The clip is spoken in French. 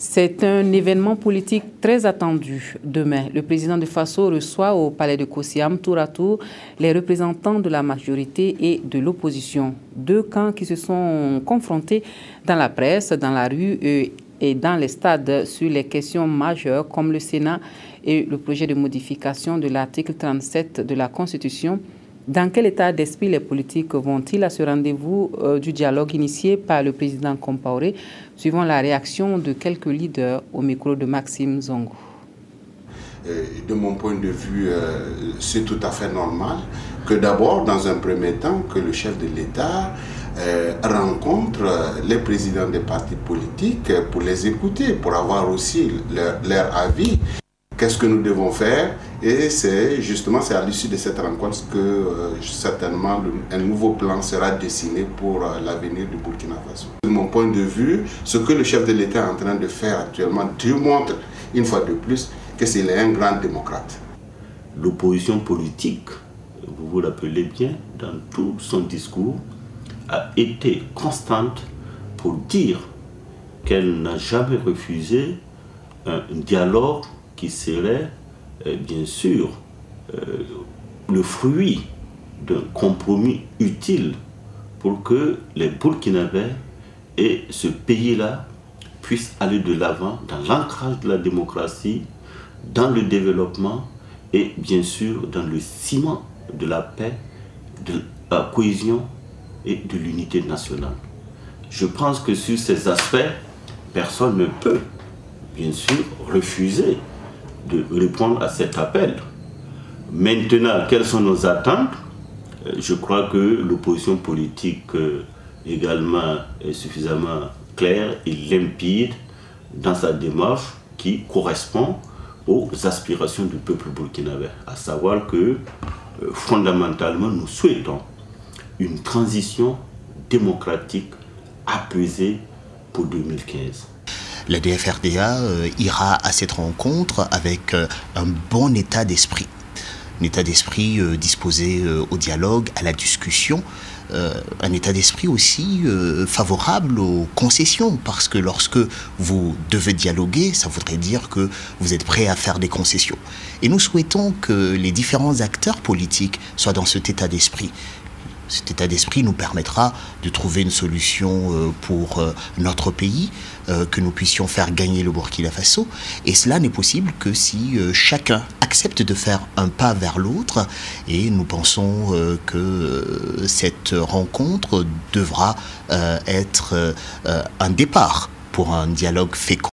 C'est un événement politique très attendu. Demain, le président de Faso reçoit au palais de Kosiam tour à tour les représentants de la majorité et de l'opposition. Deux camps qui se sont confrontés dans la presse, dans la rue et dans les stades sur les questions majeures comme le Sénat et le projet de modification de l'article 37 de la Constitution. Dans quel état d'esprit les politiques vont-ils à ce rendez-vous du dialogue initié par le président Compaoré, suivant la réaction de quelques leaders au micro de Maxime Zongo? De mon point de vue, c'est tout à fait normal que d'abord, dans un premier temps, que le chef de l'État rencontre les présidents des partis politiques pour les écouter, pour avoir aussi leur avis. Qu'est-ce que nous devons faire? Et c'est justement à l'issue de cette rencontre que certainement un nouveau plan sera dessiné pour l'avenir du Burkina Faso. De mon point de vue, ce que le chef de l'État est en train de faire actuellement démontre une fois de plus que c'est un grand démocrate. L'opposition politique, vous vous rappelez bien, dans tout son discours, a été constante pour dire qu'elle n'a jamais refusé un dialogue qui serait bien sûr le fruit d'un compromis utile pour que les Burkinabés et ce pays-là puissent aller de l'avant dans l'ancrage de la démocratie, dans le développement et bien sûr dans le ciment de la paix, de la cohésion et de l'unité nationale. Je pense que sur ces aspects, personne ne peut bien sûr refuser de répondre à cet appel. Maintenant, quelles sont nos attentes? Je crois que l'opposition politique également est suffisamment claire et limpide dans sa démarche qui correspond aux aspirations du peuple burkinabé. À savoir que fondamentalement, nous souhaitons une transition démocratique apaisée pour 2015. La DFRDA ira à cette rencontre avec un bon état d'esprit. Un état d'esprit disposé au dialogue, à la discussion. Un état d'esprit aussi favorable aux concessions, parce que lorsque vous devez dialoguer, ça voudrait dire que vous êtes prêt à faire des concessions. Et nous souhaitons que les différents acteurs politiques soient dans cet état d'esprit. Cet état d'esprit nous permettra de trouver une solution pour notre pays, que nous puissions faire gagner le Burkina Faso. Et cela n'est possible que si chacun accepte de faire un pas vers l'autre. Et nous pensons que cette rencontre devra être un départ pour un dialogue fécond.